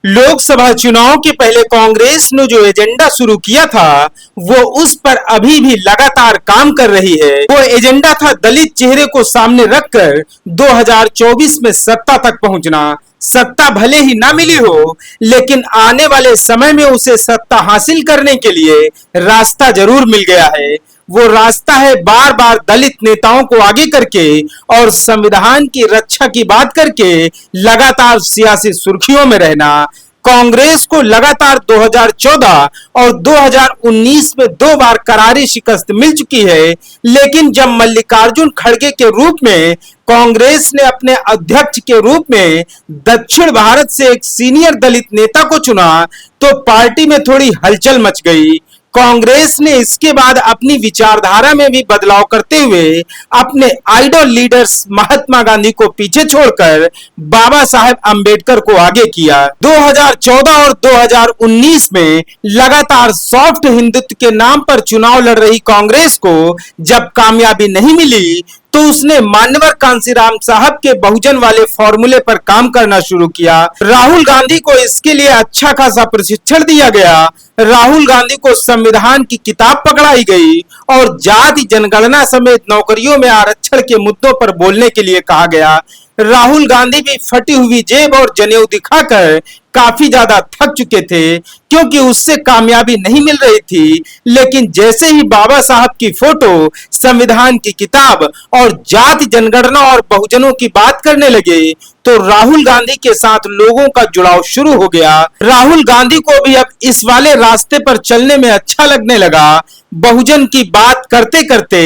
लोकसभा चुनाव के पहले कांग्रेस ने जो एजेंडा शुरू किया था वो उस पर अभी भी लगातार काम कर रही है। वो एजेंडा था दलित चेहरे को सामने रखकर 2024 में सत्ता तक पहुंचना। सत्ता भले ही ना मिली हो, लेकिन आने वाले समय में उसे सत्ता हासिल करने के लिए रास्ता जरूर मिल गया है। वो रास्ता है बार बार दलित नेताओं को आगे करके और संविधान की रक्षा की बात करके लगातार सियासी सुर्खियों में रहना। कांग्रेस को लगातार 2014 और 2019 में 2 बार करारी शिकस्त मिल चुकी है, लेकिन जब मल्लिकार्जुन खड़गे के रूप में कांग्रेस ने अपने अध्यक्ष के रूप में दक्षिण भारत से एक सीनियर दलित नेता को चुना तो पार्टी में थोड़ी हलचल मच गई। कांग्रेस ने इसके बाद अपनी विचारधारा में भी बदलाव करते हुए अपने आइडल लीडर्स महात्मा गांधी को पीछे छोड़कर बाबा साहेब अंबेडकर को आगे किया। 2014 और 2019 में लगातार सॉफ्ट हिंदुत्व के नाम पर चुनाव लड़ रही कांग्रेस को जब कामयाबी नहीं मिली तो उसने मान्यवर कांशीराम साहब के बहुजन वाले फॉर्मूले पर काम करना शुरू किया। राहुल गांधी को इसके लिए अच्छा खासा प्रशिक्षण दिया गया। राहुल गांधी को संविधान की किताब पकड़ाई गई और जाति जनगणना समेत नौकरियों में आरक्षण के मुद्दों पर बोलने के लिए कहा गया। राहुल गांधी भी फटी हुई जेब और जनेऊ दिखाकर काफी ज्यादा थक चुके थे, क्योंकि उससे कामयाबी नहीं मिल रही थी। लेकिन जैसे ही बाबा साहब की फोटो, संविधान की किताब और जाति जनगणना और बहुजनों की बात करने लगे तो राहुल गांधी के साथ लोगों का जुड़ाव शुरू हो गया। राहुल गांधी को भी अब इस वाले रास्ते पर चलने में अच्छा लगने लगा। बहुजन की बात करते करते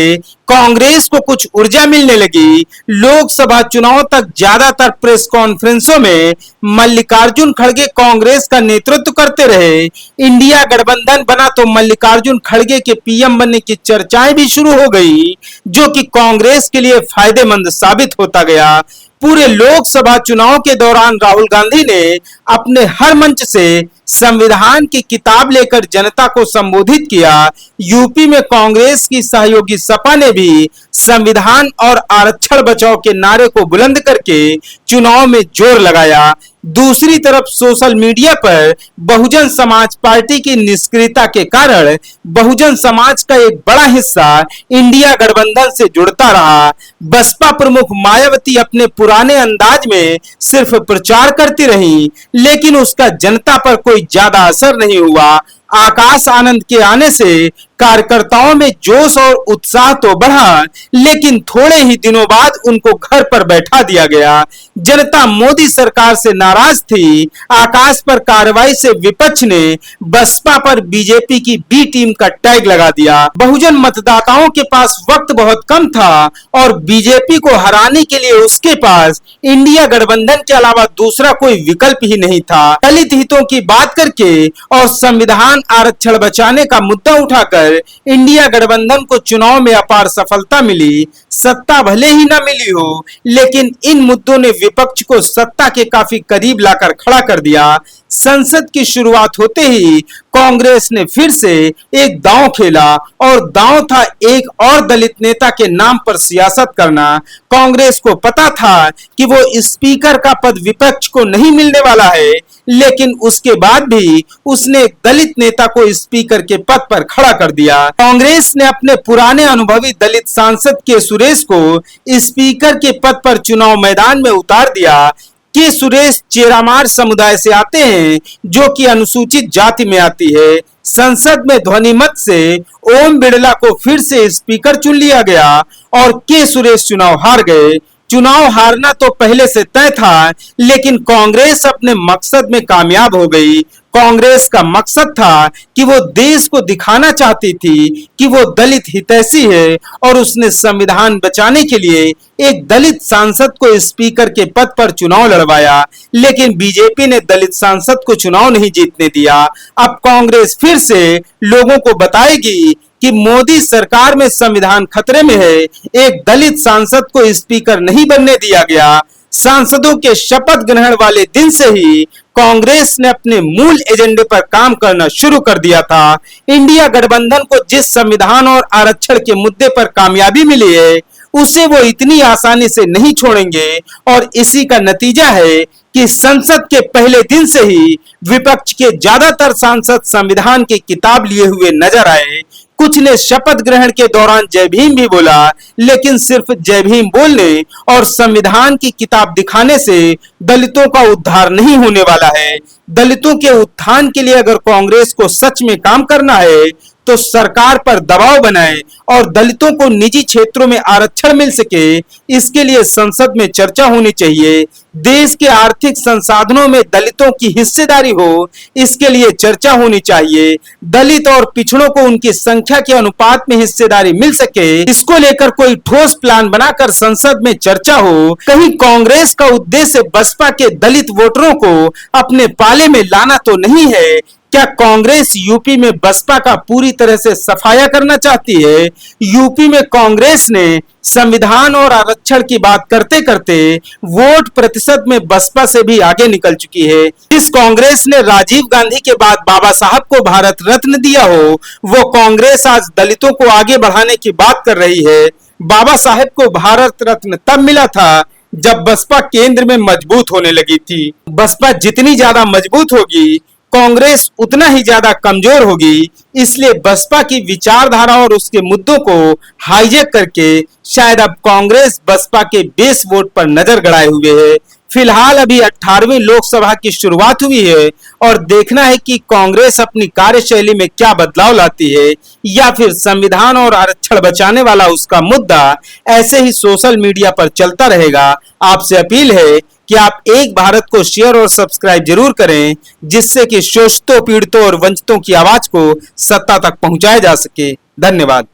कांग्रेस को कुछ ऊर्जा मिलने लगी। लोकसभा चुनाव तक ज्यादातर प्रेस कॉन्फ्रेंसों में मल्लिकार्जुन खड़गे कांग्रेस का नेतृत्व करते रहे। इंडिया गठबंधन बना तो मल्लिकार्जुन खड़गे के पीएम बनने की चर्चाएं भी शुरू हो गई, जो कि कांग्रेस के लिए फायदेमंद साबित होता गया। पूरे लोकसभा चुनाव के दौरान राहुल गांधी ने अपने हर मंच से संविधान की किताब लेकर जनता को संबोधित किया। यूपी में कांग्रेस की सहयोगी सपा ने भी संविधान और आरक्षण बचाओ के नारे को बुलंद करके चुनाव में जोर लगाया। दूसरी तरफ सोशल मीडिया पर बहुजन समाज पार्टी की निष्क्रियता के कारण बहुजन समाज का एक बड़ा हिस्सा इंडिया गठबंधन से जुड़ता रहा। बसपा प्रमुख मायावती अपने पुराने अंदाज में सिर्फ प्रचार करती रही, लेकिन उसका जनता पर कोई ज्यादा असर नहीं हुआ। आकाश आनंद के आने से कार्यकर्ताओं में जोश और उत्साह तो बढ़ा, लेकिन थोड़े ही दिनों बाद उनको घर पर बैठा दिया गया। जनता मोदी सरकार से नाराज थी। आकाश पर कार्रवाई से विपक्ष ने बसपा पर बीजेपी की बी टीम का टैग लगा दिया। बहुजन मतदाताओं के पास वक्त बहुत कम था और बीजेपी को हराने के लिए उसके पास इंडिया गठबंधन के अलावा दूसरा कोई विकल्प ही नहीं था। दलित हितों की बात करके और संविधान आरक्षण बचाने का मुद्दा उठाकर इंडिया गठबंधन को चुनाव में अपार सफलता मिली। सत्ता भले ही ना मिली हो, लेकिन इन मुद्दों ने विपक्ष को सत्ता के काफी करीब लाकर खड़ा कर दिया। संसद की शुरुआत होते ही कांग्रेस ने फिर से एक दांव खेला और दांव था एक और दलित नेता के नाम पर सियासत करना। कांग्रेस को पता था कि वो स्पीकर का पद विपक्ष को नहीं मिलने वाला है, लेकिन उसके बाद भी उसने एक दलित नेता को स्पीकर के पद पर खड़ा कर दिया। कांग्रेस ने अपने पुराने अनुभवी दलित सांसद के सुरेश को स्पीकर के पद पर चुनाव मैदान में उतार दिया। के सुरेश चेरामार समुदाय से आते हैं, जो कि अनुसूचित जाति में आती है। संसद में ध्वनिमत से ओम बिड़ला को फिर से स्पीकर चुन लिया गया और के सुरेश चुनाव हार गए। चुनाव हारना तो पहले से तय था, लेकिन कांग्रेस अपने मकसद में कामयाब हो गई। कांग्रेस का मकसद था कि वो देश को दिखाना चाहती थी कि वो दलित हितैषी है और उसने संविधान बचाने के लिए एक दलित सांसद को स्पीकर के पद पर चुनाव लड़वाया, लेकिन बीजेपी ने दलित सांसद को चुनाव नहीं जीतने दिया। अब कांग्रेस फिर से लोगों को बताएगी कि मोदी सरकार में संविधान खतरे में है। एक दलित सांसद को स्पीकर नहीं बनने दिया गया। सांसदों के शपथ ग्रहण वाले दिन से ही कांग्रेस ने अपने मूल एजेंडे पर काम करना शुरू कर दिया था। इंडिया गठबंधन को जिस संविधान और आरक्षण के मुद्दे पर कामयाबी मिली है, उसे वो इतनी आसानी से नहीं छोड़ेंगे और इसी का नतीजा है कि संसद के पहले दिन से ही विपक्ष के ज्यादातर सांसद संविधान की किताब लिए हुए नजर आए। कुछ ने शपथ ग्रहण के दौरान जय भीम भी बोला, लेकिन सिर्फ जय भीम बोलने और संविधान की किताब दिखाने से दलितों का उद्धार नहीं होने वाला है। दलितों के उत्थान के लिए अगर कांग्रेस को सच में काम करना है तो सरकार पर दबाव बनाए और दलितों को निजी क्षेत्रों में आरक्षण मिल सके, इसके लिए संसद में चर्चा होनी चाहिए। देश के आर्थिक संसाधनों में दलितों की हिस्सेदारी हो, इसके लिए चर्चा होनी चाहिए। दलित और पिछड़ों को उनकी संख्या के अनुपात में हिस्सेदारी मिल सके, इसको लेकर कोई ठोस प्लान बनाकर संसद में चर्चा हो। कहीं कांग्रेस का उद्देश्य बसपा के दलित वोटरों को अपने पाले में लाना तो नहीं है? क्या कांग्रेस यूपी में बसपा का पूरी तरह से सफाया करना चाहती है? यूपी में कांग्रेस ने संविधान और आरक्षण की बात करते करते वोट प्रतिशत में बसपा से भी आगे निकल चुकी है। इस कांग्रेस ने राजीव गांधी के बाद बाबा साहब को भारत रत्न दिया हो, वो कांग्रेस आज दलितों को आगे बढ़ाने की बात कर रही है। बाबा साहब को भारत रत्न तब मिला था जब बसपा केंद्र में मजबूत होने लगी थी। बसपा जितनी ज्यादा मजबूत होगी, कांग्रेस उतना ही ज्यादा कमजोर होगी। इसलिए बसपा की विचारधारा और उसके मुद्दों को हाईजैक करके शायद अब कांग्रेस बसपा के बेस वोट पर नजर गड़ाए हुए है। फिलहाल अभी 18वीं लोकसभा की शुरुआत हुई है और देखना है कि कांग्रेस अपनी कार्यशैली में क्या बदलाव लाती है, या फिर संविधान और आरक्षण बचाने वाला उसका मुद्दा ऐसे ही सोशल मीडिया पर चलता रहेगा। आपसे अपील है कि आप एक भारत को शेयर और सब्सक्राइब जरूर करें, जिससे कि शोषितों, पीड़ितों और वंचितों की आवाज को सत्ता तक पहुंचाया जा सके। धन्यवाद।